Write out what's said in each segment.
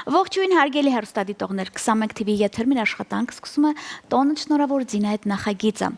Ողջույն հարգելի հեռուստադիտողներ, 21 TV եթերում իր աշխատանք սկսում է տոնը շնորհավոր Զինա հետ նախագիծը։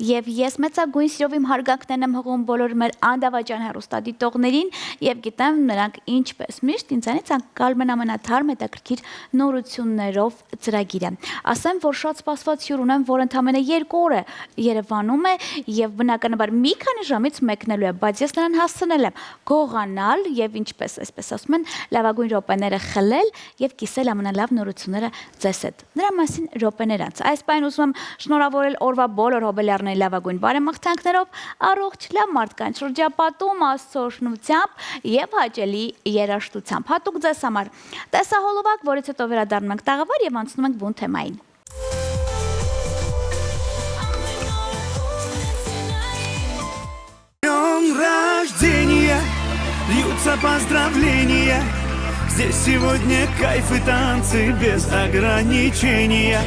Եվ ես մեծագույն սիրով իմ հարգանքներն եմ հղում բոլոր մեր անդավաճան հեռուստադիտողներին եւ գիտեմ նրանք ինչպես միշտ ինձանից անկալում են ամենաթարմ հետաքրքիր նորություններով ծրագիրը։ Ասեմ, որ շատ սպասված հյուր ունեմ, որ ընդամենը 2 օր է Երևանում է եւ բնականաբար մի քանի ժամից մեկնելու է, բայց ես նրան հասցնել եմ գողանալ եւ ինչպես այսպես ասում են, լավագույն րոպեները խլել եւ կիսել ամենալավ նորությունները ձեզ հետ։ Նրա մասին րոպեներանց։ Այս պայն ուզում եմ շնորհավորել օրվա բոլոր հոբելյարների լավագույն բարեմաղթանքներով, առողջ լավ մարդկանց շրջապատում, Աստծո օրհնությամբ եւ հաճելի երաժշտությամբ։ Հատուկ ձեզ համար տեսահոլովակ, որից հետո վերադառնում ենք տաղավար եւ անցնում ենք բուն թեմային։ Рождения, льются поздравления. Здесь сегодня кайф и танцы без ограничения.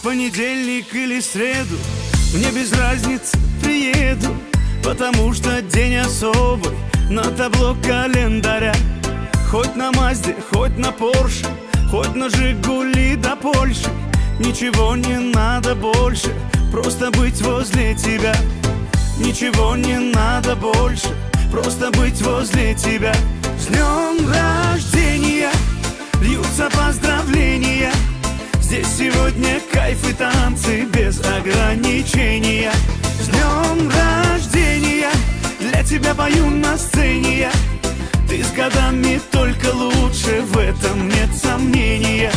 Понедельник или среду, мне без разницы, приеду, потому что день особый на табло календаря. Хоть на Мазде, хоть на Порше, хоть на Жигули до Польши, ничего не надо больше, просто быть возле тебя. Ничего не надо больше, просто быть возле тебя. С днем рождения льются поздравления. Здесь сегодня кайф и танцы без ограничения. С днем рождения для тебя пою на сцене я. Ты с годами только лучше, в этом нет сомнения.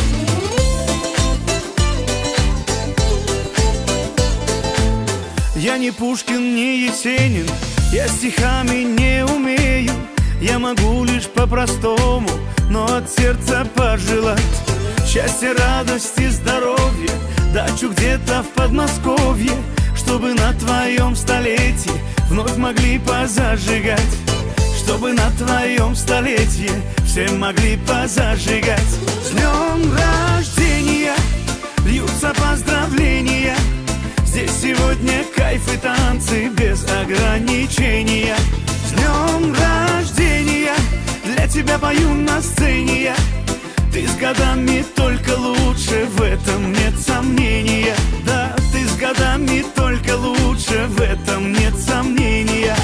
Я не Пушкин, не Есенин, я стихами не умею. Я могу лишь по-простому, но от сердца пожелать счастья, радости, здоровья, дачу где-то в Подмосковье, чтобы на твоем столетии вновь могли позажигать, чтобы на твоем столетии все могли позажигать. С днем рождения льются поздравления. Здесь сегодня кайф и танцы без ограничения. С днем рождения для тебя пою на сцене я. Ты с годами только лучше, в этом нет сомнения. Да, ты с годами только лучше, в этом нет сомнения.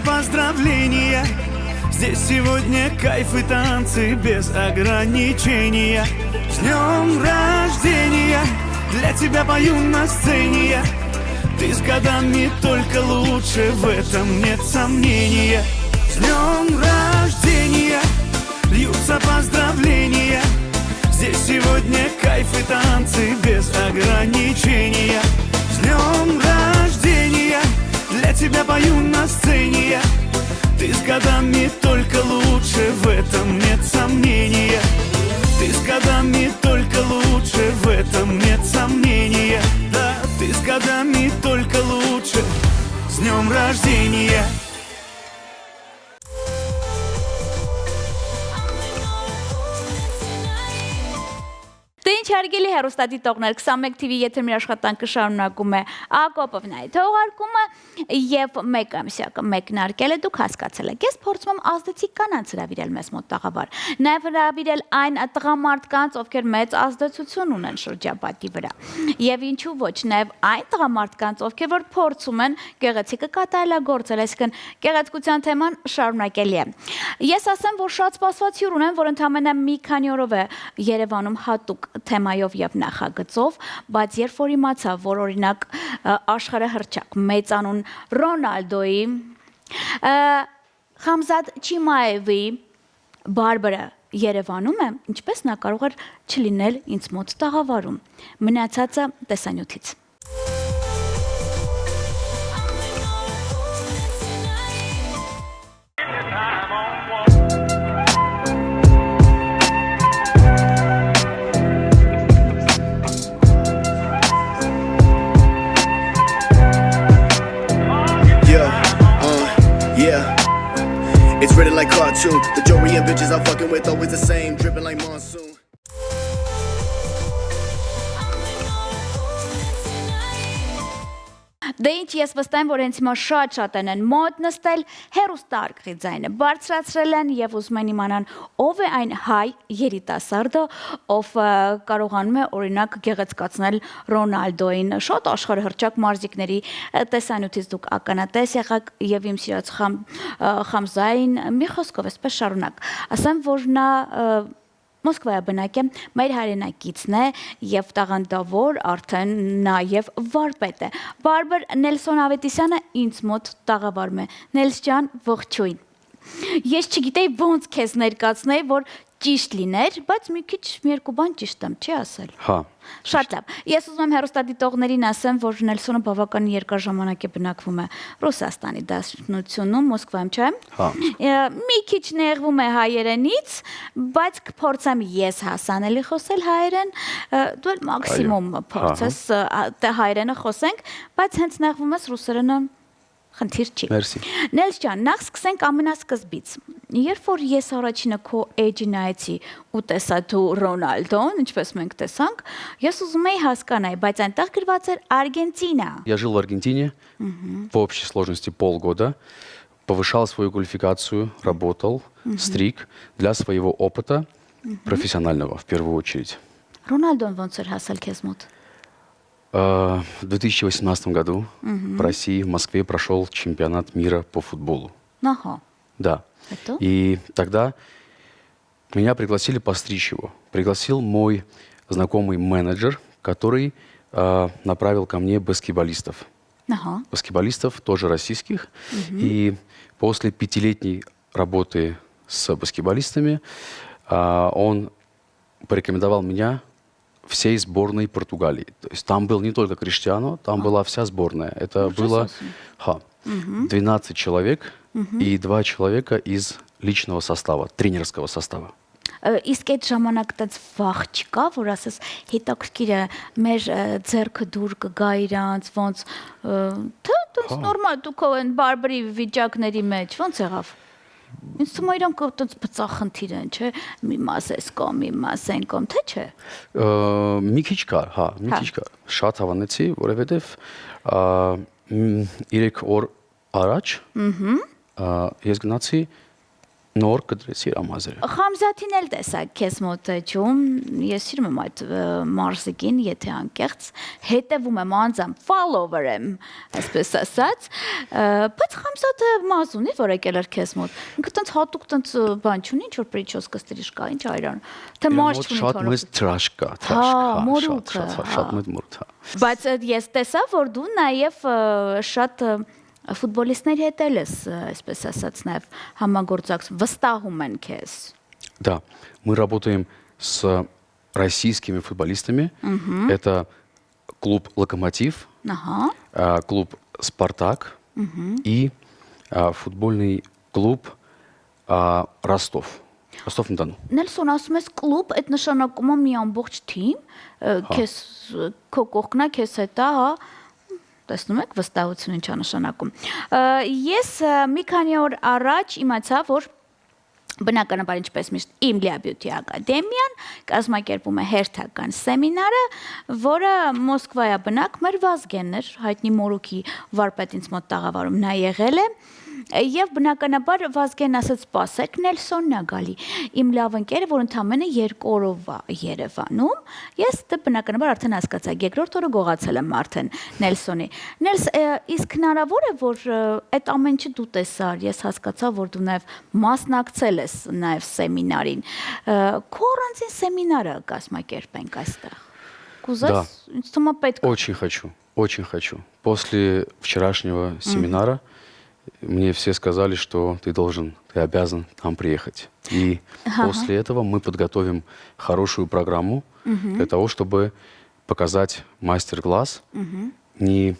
Поздравления. Здесь сегодня кайф и танцы без ограничения. С днем рождения для тебя пою на сцене я. Ты с годами только лучше, в этом нет сомнения. С днем рождения льются поздравления. Здесь сегодня кайф и танцы без ограничения. С днем рождения для тебя пою на сцене я. Ты с годами только лучше, в этом нет сомнения. Ты с годами только лучше, в этом нет сомнения. Да, ты с годами только лучше. С днем рождения. Ինչ հարգելի հեռուստադիտողներ, 21 TV եթերում իր աշխատանքը շարունակում է Ակոպովնայի թողարկումը եւ մեկ ամսյակը մեկնարկել է, դուք հասկացել եք։ Ես փորձում եմ ազդեցիկ կանանց հրավիրել մեզ մոտ տաղավար, նաեւ հրավիրել այն տղամարդկանց, ովքեր մեծ ազդեցություն ունեն շրջապատի վրա։ Եվ ինչու ոչ, նաեւ այն տղամարդկանց, ովքեր որ փորձում են գեղեցիկը կատարելագործել, այսինքն գեղեցկության թեման շարունակելի է։ Ես ասեմ, որ շատ սպասված հյուր ունեմ, որ ընդամենը մի քանի օրով է Երևանում հատուկ թեմայով եւ նախագծով, բայց երբ որ իմացա, որ օրինակ աշխարհահռչակ մեծանուն Ռոնալդոյի Խամզատ Չիմայևի բարբերը Երևանում է, ինչպես նա կարող էր չլինել ինձ մոտ տաղավարում։ Մնացածը տեսանյութից։ It's written like cartoon. The jewelry and bitches I'm fucking with always the same, dripping like monsoon. Դե ինչ ես վստահ եմ, որ հենց հիմա շատ են մոտ նստել, հեռուստաարկղի ձայնը բարձրացրել են եւ ուզում են իմանան ով է այն հայ երիտասարդը, ով կարողանում է օրինակ գեղեցկացնել Ռոնալդոին, շատ աշխարհահռչակ մարզիկների տեսանյութից դուք ականատես եղաք եւ իմ սիրած Խամզային մի խոսքով էսպես շարունակ։ Ասեմ, որ նա Մոսկվայի բնակ է, մեր հայրենակիցն է եւ տաղանդավոր արդեն նաեւ վարպետ է։ Բարբեր Նելսոն Ավետիսյանը ինձ մոտ տաղավարում է։ Նելս ջան, ողջույն։ Ես չգիտեի ոնց քեզ ներկացնել, որ ճիշտ լիներ, բայց մի քիչ մի երկու բան ճիշտ եմ, չի ասել։ Հա։ Շատ լավ։ Ես ուզում եմ հեռուստադիտողներին ասեմ, որ Նելսոնը բավական երկար ժամանակ է բնակվում է Ռուսաստանի Դաշնությունում, Մոսկվայում, չէ՞։ Հա։ Մի քիչ նեղվում է հայերենից, բայց կփորձեմ ես հասանելի խոսել հայերեն, դու էլ մաքսիմում փորձես հայերենը խոսենք, բայց հենց նեղվում ես ռուսերենը խնդիր չի։ Մերսի։ Նելս ջան, նախ սկսենք ամենասկզբից։ Երբ որ ես առաջինը քո էջի նայեցի ու տեսա դու Ռոնալդոն, ինչպես մենք տեսանք, ես ուզում էի հասկանալ, բայց այնտեղ գրված էր Արգենտինա։ Я жил в Аргентине в общей сложности полгода, повышал свою квалификацию, работал, стриг для своего опыта профессионального в первую очередь. Ռոնալդոն ոնց էր հասել քեզ մոտ։ В 2018 году в России, в Москве прошел чемпионат мира по футболу. Ահա։ Да. Это? И тогда меня пригласили постричь его. Пригласил мой знакомый менеджер, который направил ко мне баскетболистов. Ահա։ Баскетболистов, тоже российских. И после 5-летней работы с баскетболистами он порекомендовал меня всей сборной Португалии. То есть там был не только Криштиану, там была вся сборная. Это было 12 человек и 2 человека из личного состава, тренерского состава. Իսկ այդ ժամանակ դից վախ չկա, որ ասես հետաքրքիր է մեր ձեռքը դուր կգա իրանց, ոնց թե դուք նորմալ դուք այն բարբերի վիճակների մեջ ոնց եղավ։ Ինձ թվում է իրանք այդպես բծախնդիր են, չէ՞, մի մասես կոմ, մի մասեն կոմ, թե չէ։ Մի քիչ կար, հա, մի քիչ կար։ Շատ հավանեցի, որովհետև 3 օր առաջ ես գնացի նոր կտրեցի Ռամազանը։ Խամզատին էլ տեսակ քեզ մոտ ջում, ես սիրում եմ այդ մարզիկին, եթե անկեղծ, հետևում եմ անձամ, follower եմ, այսպես ասած, բայց Խամզատը մազունի որ եկել էր քեզ մոտ։ Ինքը տենց հատուկ տենց բան չունի, ինչ որ պրիչոսկա ստրիժկա, ինչ այրան։ Թե մարդ չունի շատ մեծ թրաշ կա, շատ մեծ մորթ, հա։ Բայց ես տեսա, որ դու նաև շատ ֆուտբոլիստների հետ ես, այսպես ասած, նաև համագործակցում, վստահում են քեզ։ Да, мы работаем с российскими футболистами. Это клуб «Локомотив», клуб «Спартак» и футбольный клуб «Ростов». Ростов-на-Дону. Նելսոն, ասում ես կլուբ, այդ նշանակում է մի ամբողջ թիմ, քեզ քո կողքնա, քեզ հետա, հա, տեսնում եք վստահություն ինչա նշանակում։ Ես մի քանի օր առաջ իմացա, որ բնականաբար ինչպես միշտ Իմլիա Բյութի ակադեմիան կազմակերպում է հերթական սեմինարը, որը Մոսկվայա բնակ մեր Վազգենն էր, հայտնի մորուքի վարպետ ինձ մոտ տաղավարում նա եղել է։ Եվ բնականաբար Վազգենն ասաց սպասեք Նելսոնն է գալի։ Իմ լավ ընկերը, որ ընդամենը 2 օրով է Երևանում, ես դե բնականաբար արդեն հասկացա, երկրորդ օրը գողացել եմ արդեն Նելսոնի։ Նելս, իսկ հնարավոր է, որ այդ ամեն ինչը դու տեսար, ես հասկացա, որ դու նաև մասնակցել ես նաև սեմինարին։ Քո առանձին սեմինարը կազմակերպենք այստեղ։ Կուզես, ինձ թվում է պետք է։ Очень хочу, очень хочу. После вчерашнего семинара мне все сказали, что ты обязан там приехать. И после этого мы подготовим хорошую программу для того, чтобы показать мастер-класс не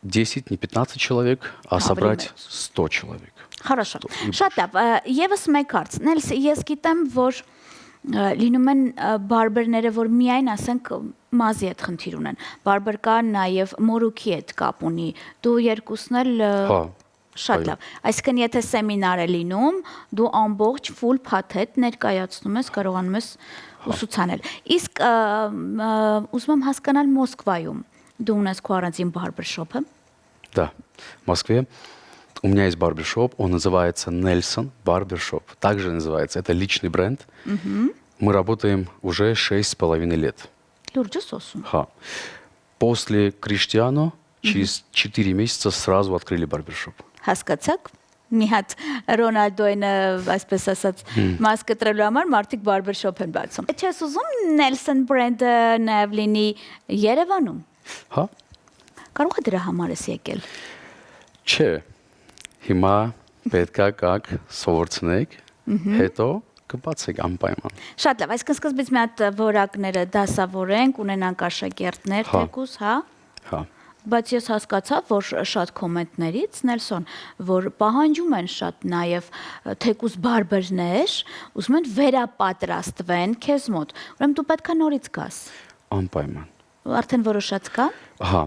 10, не 15 человек, а собрать 100 человек. Хорошо. Շատ լավ։ Եվս մեկ հարց։ Նելս, ես գիտեմ, որ լինում են բարբերները, որ միայն ասենք մազի հետ խնդիր ունեն։ Բարբեր կա նաև մորուքի հետ կապ ունի։ Դու երկուսն էլ Հա, շատ այո։ լավ։ Այսինքն եթե սեմինար է լինում, դու ամբողջ full փաթեթ ներկայացնում ես, կարողանում ես ուսուցանել։ Իսկ ուզում եմ հասկանալ Մոսկվայում դու ունես քո առանձին բարբերշոփը։ Да, в Москве у меня есть барбершоп, он называется Нельсон Барбершоп. Также называется, это личный бренд. Мы работаем уже 6,5 лет. Լուրջս ասում։ Ха. После Криштиану через 4 месяца сразу открыли барбершоп. Հասկացաք։ Մի հատ Ռոնալդոյնը, այսպես ասած, մաս կտրելու համար մարդիկ բարբերշոփ են բացում։ Չես ուզում Nelson բրենդը նաև լինի Երևանում։ Հա։ Կարող է դրա համար ես եկել։ Չէ, հիմա պետք է կակ սովորցնեք, հետո կբացեք անպայման։ Շատ լավ, այսինքն սկզբից մի հատ որակները դասավորենք, ունենանք աշակերտներ, Հա։ թեկուզ, հա։ Հա։ Բայց ես հասկացա, որ շատ կոմենտներից Նելսոն, որ պահանջում են շատ նաև թեկուզ բարբերներ, ուզում են վերապատրաստվեն քեզ մոտ։ Ուրեմն դու պետքա նորից գաս։ Անպայման։ Արդեն որոշած կա։ Ага.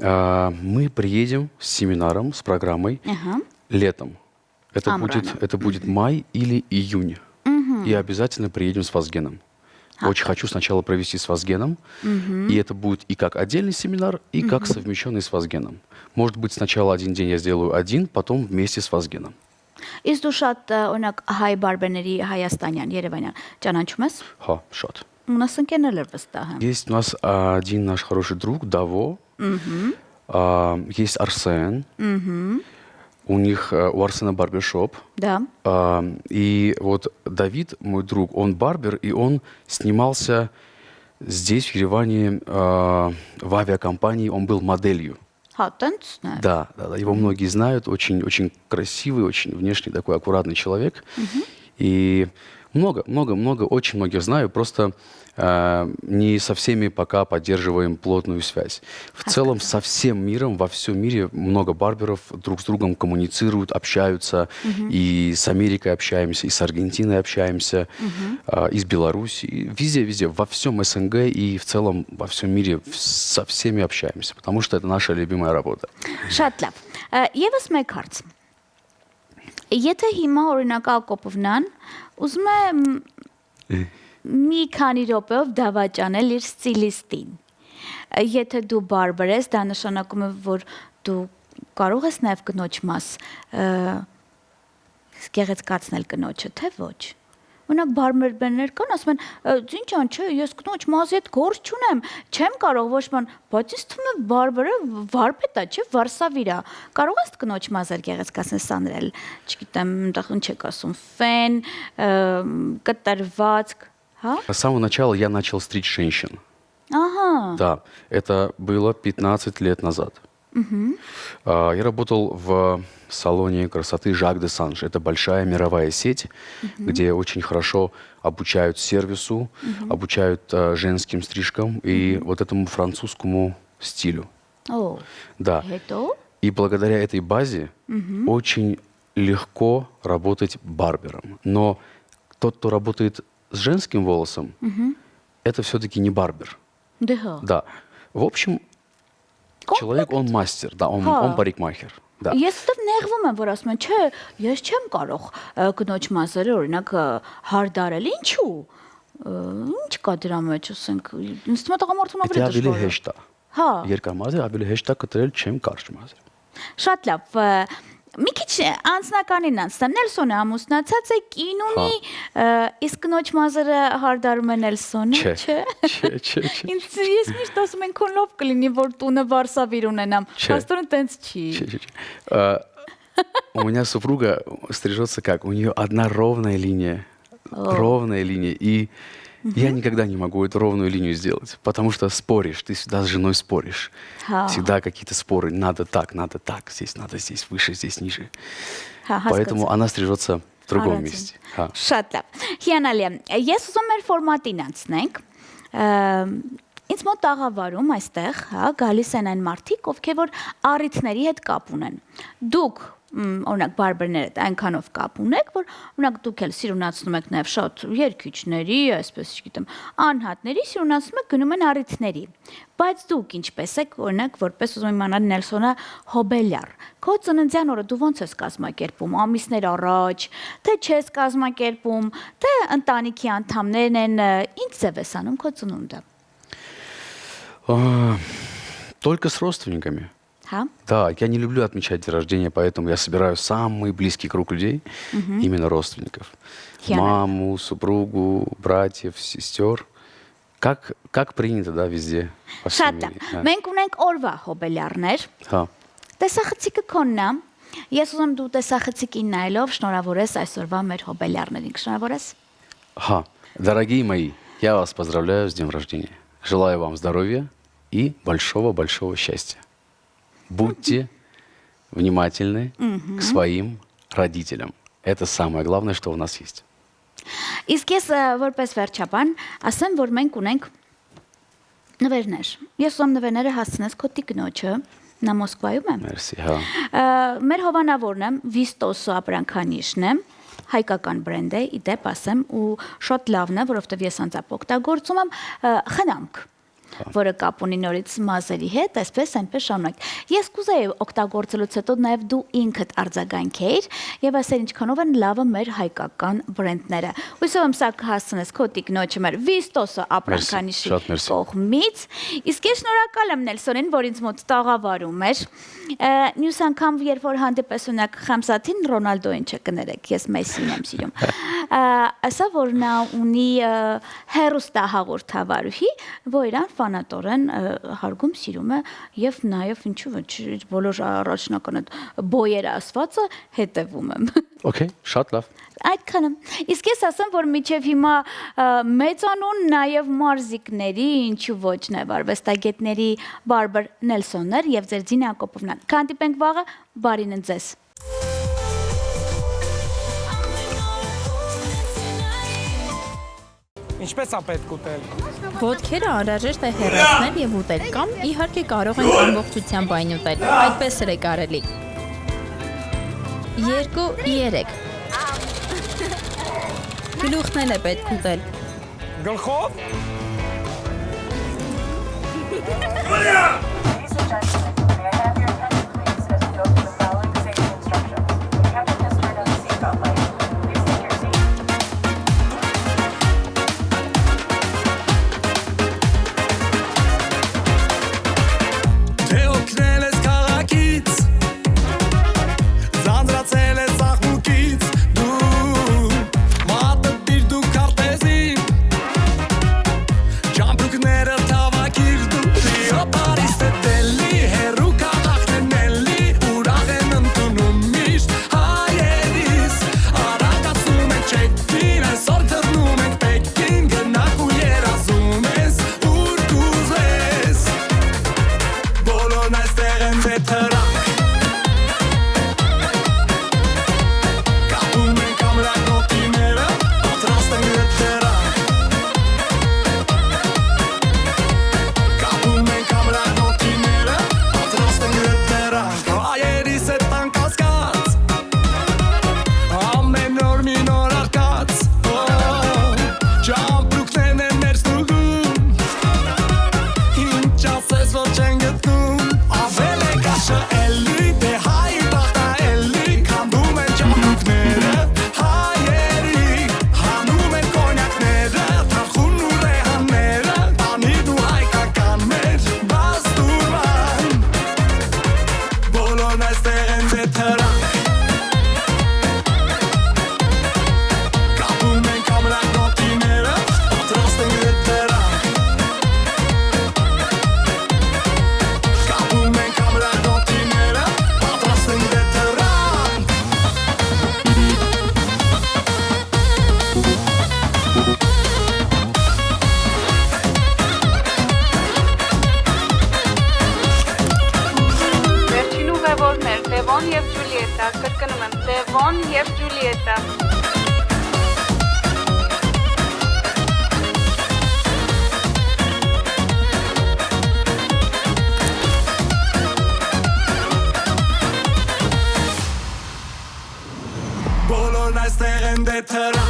Мы приедем с семинаром, с программой Ага. летом. Это Амрана. будет май или июнь. И обязательно приедем с Вазгеном. Очень хочу сначала провести с Вазгеном. И это будет и как отдельный семинар, и как совмещенный с Вазгеном. Может быть, сначала один день я сделаю один, потом вместе с Вазгеном. Իսկ դու շատ օրինակ հայ բարբերների Հայաստանյան, Երևանյան ճանաչում ես։ Ха, шот. Ունես ընկերներ վստահ եմ։ Есть у нас один наш хороший друг, Даво. Есть Арсен. У них, у Арсена барбершоп. Да. И вот Давид, мой друг, он барбер, и он снимался здесь, в Ереване, в авиакомпании, он был моделью. Հա, տենց է։ Да, его многие знают, очень, очень красивый, очень внешне такой аккуратный человек. И много, очень многих знаю, просто не со всеми пока поддерживаем плотную связь. В целом со всем миром, во всем мире много барберов друг с другом коммуницируют, общаются. И с Америкой общаемся, и с Аргентиной общаемся, и с Беларусью. Везде, во всем СНГ и в целом во всем мире со всеми общаемся, потому что это наша любимая работа. Շատ լավ։ Եվս մեկ հարց։ Եթե հիմա օրինակ Ակոպովնան ուզում է մի քանի րոպեով դավաճանել իր ստիլիստին։ Եթե դու բարբեր ես, դա նշանակում է, որ դու կարող ես նաև կնոջ մաս գեղեցկացնել կնոջը, թե ոչ։ Օրինակ բարբերներ կան, ասում են, «Ինչ չէ, ես կնոջ մազի հետ գործ չունեմ, չեմ կարող ոչ ման, բայց ինձ թվում է բարբերը վարպետ է, չէ, վարսավիր է։ Կարող ես կնոջ մազը գեղեցկացնել, սանրել, չգիտեմ, այնտեղ ինչ եք ասում, ֆեն, կտրվածք, հա»։ С самого начала я начал стричь женщин. Ահա։ Да, это было 15 лет назад. Я работал в салоне красоты Жак де Санж. Это большая мировая сеть, где очень хорошо обучают сервису, обучают женским стрижкам и вот этому французскому стилю. Օ։ Да. Հետո։ И благодаря этой базе очень легко работать барбером. Но тот, кто работает с женским волосом, это все-таки не барбер. Դե հա։ Да. В общем, человек, он мастер, да, он парикмахер. Да. Ես դեռ նեղվում եմ, որ ասում են, չէ, ես չեմ կարող կնոջ մազերը օրինակ հարդարել, ինչու։ Ինչ կա դրա մեջ, ասենք, ինձ թվում է տղամարդուն Это ավելի ավելի դժվար է։ հեշտ է։ Հա, Երկամազը ավելի հեշտ է կտրել, չեմ կարճ մազը։ շատ լավ։ Մի քիչ անձնականին անցնեմ, Նելսոնը ամուսնացած է, կին ունի, իսկ կնոջ մազերը հարդարում է Նելսոնը, չէ։ Չէ։ Ինձ ես միշտ ասում են քոնլով կլինի, որ տունը վարսավիր ունենամ։ Չէ։ Փաստորեն տենց չի։ У меня супруга стрижется как? У нее одна ровная линия. Ровная линия. И Я никогда не могу эту ровную линию сделать, потому что споришь, ты всегда с женой споришь. Հա, Всегда какие-то споры, надо так, здесь надо, здесь выше, здесь ниже. հա, Поэтому она стрижется в другом Արածին։ месте. Ха. Շատ լավ։ Հիանալի է։ Ես ուզում եմ մեր ֆորմատին անցնենք։ Ինձ մոտ աղավարում այստեղ, հա, գալիս են այն մարդիկ, ովքեր որ առիթների հետ կապ ունեն։ Դուք օրինակ բարբերներ հետ այնքանով կապ ունեք, որ օրինակ դուք էլ սիրունացնում եք նաև շատ երգիչների, այսպես չգիտեմ, անհատների սիրունացնում եք գնում են առիթների։ Բայց դուք ինչպես եք, օրինակ, որպես ուզում եմ իմանալ Նելսոնը Հոբելյար։ Քո ծննդյան օրը դու ոնց ես կազմակերպում, ամիսներ առաջ, թե չես կազմակերպում, թե ընտանիքի անդամներն են, ինչ ձև ես անում քո ծնունդը։ Только с родственниками. Հա։ Да, я не люблю отмечать день рождения, поэтому я собираю самый близкий круг людей, именно родственников. Хиана. Маму, супругу, братьев, сестер. Как принято, да, везде. Во всем Շատ мире. լավ։ Да. Մենք ունենք օրվա հոբելյարներ։ Ха. Տեսախցիկը քոնն է։ Ես ուզում եմ դու տեսախցիկին նայելով շնորհավորես այսօրվա մեր հոբելյարներին։ Շնորհավորես։ Ха. Дорогие мои, я вас поздравляю с днем рождения. Желаю вам здоровья и большого-большого счастья. Будьте внимательны к своим родителям. Это самое главное, что у нас есть. Իսկ ես որպես վերջաբան ասեմ, որ մենք ունենք նվերներ։ Ես ուզում նվերները հասցնես քո տիկնոջը, նա Մոսկվայում է։ Мерси. Ха. Մեր հովանավորն է Վիստոսո ապրանքանիշն է, հայկական բրենդ է, իդեպ ասեմ, ու շատ լավն է, որովհետև ես անձամբ օգտագործում եմ խնամք, որը կապ ունի նորից մազերի հետ, այսպես այնպես շարունակ։ Ես կուզեի օգտագործելուց հետո նաև դու ինքդ արձագանքեիր եւ ասել ինչքանով են լավը մեր հայկական բրենդները։ Հույսով եմ սա կհասցնես քո տիկնոջը մեր Վիստոսո ապրանքանիշի շատ մերսի։ կողմից։ Իսկ ես շնորհակալ եմ Նելսոնին, որ ինձ մոտ տաղավարում էր։ Մյուս անգամ երբ որ հանդիպես ունեք Խամսաթին Ռոնալդոին չկներեք, ես Մեսսին եմ սիրում։ Ասա որ նա ունի հերոստա հաղորդավարուհի, որ իրան ֆանատորեն հարգում սիրում է եւ նաեւ ինչու՞ ոչ բոլոր առաջնական այդ բոյերը ասվածը հետևում եմ։ Окей, շատ լավ։ Այդքանը։ Իսկ ես ասեմ, որ միջև հիմա մեծանուն նաև մարզիկների, ինչու ոչ նաև արվեստագետների Բարբեր Նելսոններ եւ ձեր Ձինա Հակոբովնա։ Կհանդիպենք վաղը, բարին ձեզ։ Ինչպես է պետք ուտել։ Ոտքերը անհրաժեշտ է հեռացնել եւ ուտել կամ իհարկե կարող ենք ամբողջությամբ այն ուտել։ Այդպես էլ է կարելի։ 2-3 Գլուխն էլ է պետք ուտել։ Գլխով։ Դե օգնել ես քաղաքից, զանձրացել ես աղմուկից, դու մատը դիր դու քարտեզին, ճամպրուկները թավակիր դու Դևոն եւ Ջուլիետա, կրկնում եմ, Դևոն եւ Ջուլիետա։ Բոլորն այստեղ են դե թրա